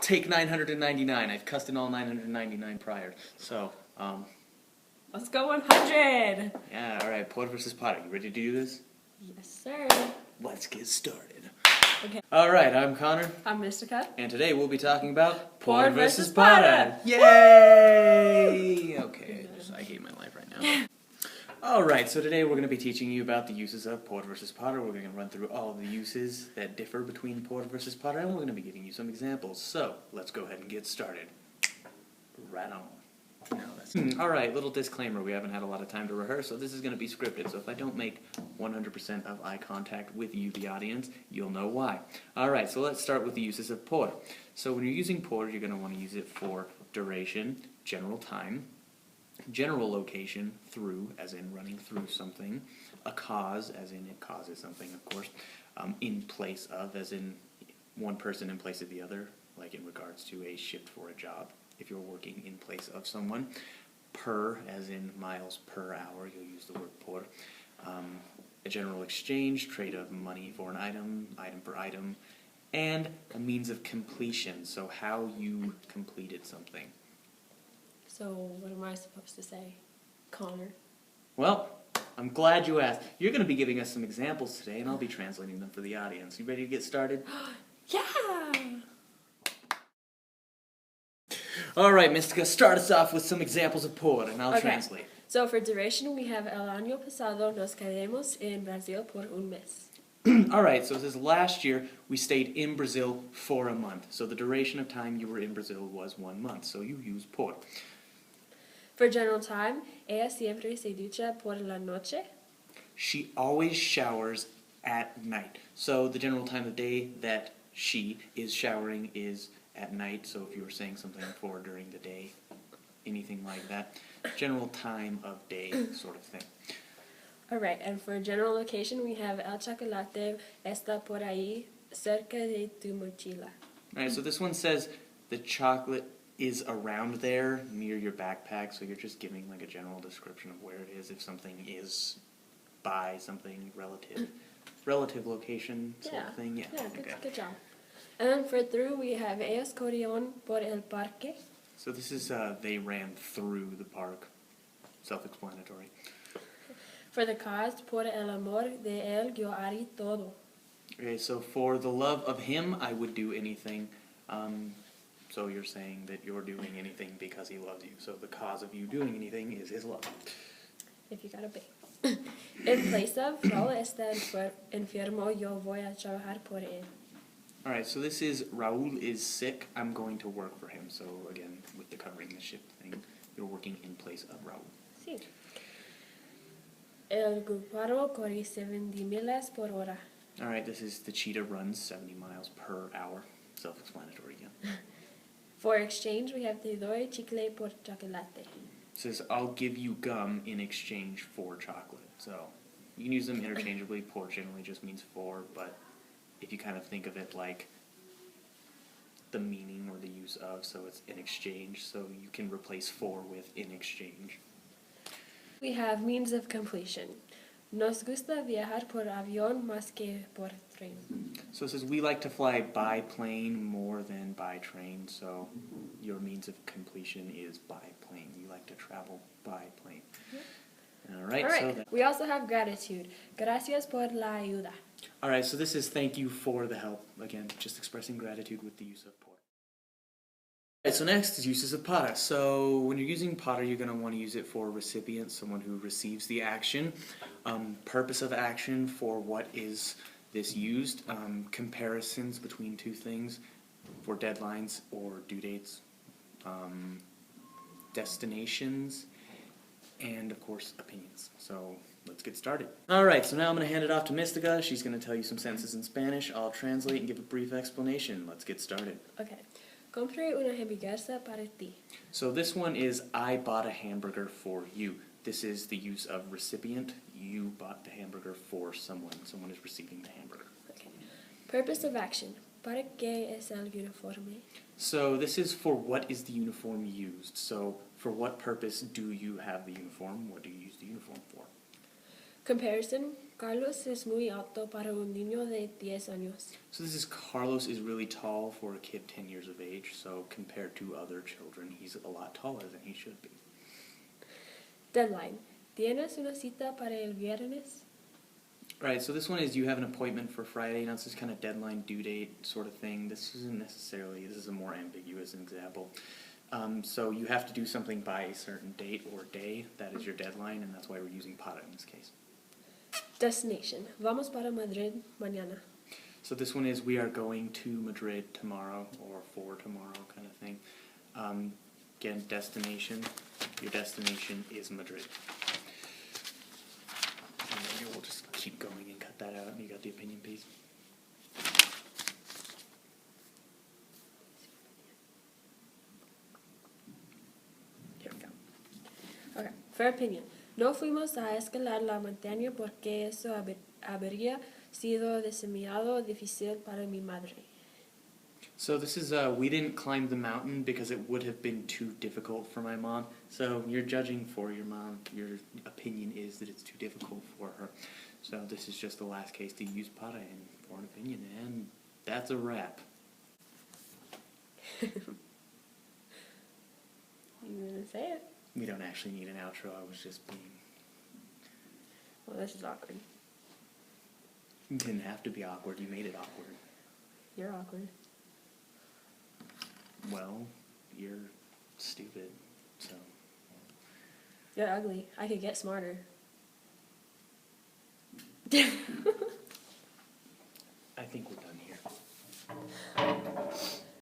take 999. I've cussed in all 999 prior. So, Let's go 100! yeah, alright, Por versus Para. You ready to do this? Yes, sir. Let's get started. Okay. Alright, I'm Connor. I'm Mystica. And today we'll be talking about Por versus Para. Yay! Okay, I hate my life right now. Alright, so today we're going to be teaching you about the uses of Por versus Para. We're going to run through all of the uses that differ between Por versus Para, and we're going to be giving you some examples. So, let's go ahead and get started. Right on. Alright, little disclaimer, we haven't had a lot of time to rehearse, so this is going to be scripted, so if I don't make 100% of eye contact with you, the audience, you'll know why. Alright, so let's start with the uses of por. So when you're using por, you're going to want to use it for duration, general time, general location, through, as in running through something, a cause, as in it causes something, of course, in place of, as in one person in place of the other, like in regards to a shift for a job. If you're working in place of someone, per, as in miles per hour, you'll use the word por. A general exchange, trade of money for an item, item for item, and a means of completion, so how you completed something. So, what am I supposed to say? Conor. Well, I'm glad you asked. You're going to be giving us some examples today, and I'll be translating them for the audience. You ready to get started? Yeah! Alright, Mystica, start us off with some examples of por, and I'll translate. So for duration, we have el año pasado nos quedamos en Brazil por un mes. Alright, so it says last year we stayed in Brazil for a month. So the duration of time you were in Brazil was 1 month. So you use por. For general time, ella siempre se ducha por la noche. She always showers at night. So the general time of day that she is showering is at night. So if you were saying something for during the day, anything like that. General time of day sort of thing. Alright, and for general location, we have el chocolate está por ahí, cerca de tu mochila. Alright, so this one says the chocolate is around there, near your backpack, so you're just giving like a general description of where it is, if something is by something relative location sort of thing. Yeah, good job. And then for through, we have ellos corrieron por el parque. So this is, they ran through the park. Self-explanatory. For the cause, por el amor de él, yo harí todo. Okay, so for the love of him, I would do anything. So you're saying that you're doing anything because he loves you. So the cause of you doing anything is his love. If you got a baby. En place of, Raúl está enfermo, yo voy a trabajar por él. Alright, so this is Raúl is sick, I'm going to work for him. So again, with the covering the shift thing, you're working in place of Raúl. Sí. El guepardo corre 70 millas por hora. Alright, this is the cheetah runs 70 miles per hour. Self-explanatory again. For exchange, we have te doy chicle por chocolate. It says, I'll give you gum in exchange for chocolate. So, you can use them interchangeably. Por generally just means for, but if you kind of think of it like the meaning or the use of, so it's in exchange, so you can replace for with in exchange. We have means of completion. Nos gusta viajar por avión más que por tren. So it says we like to fly by plane more than by train, so your means of completion is by plane. You like to travel by plane. Alright, so we also have gratitude. Gracias por la ayuda. Alright, so this is thank you for the help. Again, just expressing gratitude with the use of por. Alright, so next is uses of para. So when you're using para, you're going to want to use it for recipient, someone who receives the action. Purpose of action, for what is this used. Comparisons between two things, for deadlines or due dates. Destinations, and of course opinions. So let's get started. Alright, so now I'm going to hand it off to Mystica. She's going to tell you some sentences in Spanish. I'll translate and give a brief explanation. Let's get started. Okay. Compré una hamburguesa para ti. So this one is I bought a hamburger for you. This is the use of recipient. You bought the hamburger for someone. Someone is receiving the hamburger. Okay. Purpose of action. ¿Para qué es el uniforme? So this is for what is the uniform used. So for what purpose do you have the uniform? What do you use the uniform for? Comparison. Carlos es muy alto para un niño de 10 años. So this is Carlos is really tall for a kid 10 years of age, so compared to other children, he's a lot taller than he should be. Deadline. ¿Tienes una cita para el viernes? Right, so this one is you have an appointment for Friday. Now it's this kind of deadline, due date sort of thing. This isn't necessarily, this is a more ambiguous example. So you have to do something by a certain date or day. That is your deadline, and that's why we're using para in this case. Destination. Vamos para Madrid mañana. So this one is we are going to Madrid tomorrow, or for tomorrow kind of thing. Again, destination. Your destination is Madrid. And then we'll just keep going and cut that out. You got the opinion piece. Here we go. Okay. For opinion. No fuimos a escalar la montaña porque eso habría sido demasiado difícil para mi madre. So this is, we didn't climb the mountain because it would have been too difficult for my mom. So you're judging for your mom. Your opinion is that it's too difficult for her. So this is just the last case to use para in for an opinion, and that's a wrap. You gonna say it? We don't actually need an outro. I was just being... Well, this is awkward. It didn't have to be awkward. You made it awkward. You're awkward. Well, you're stupid, so... You're ugly. I could get smarter. I think we're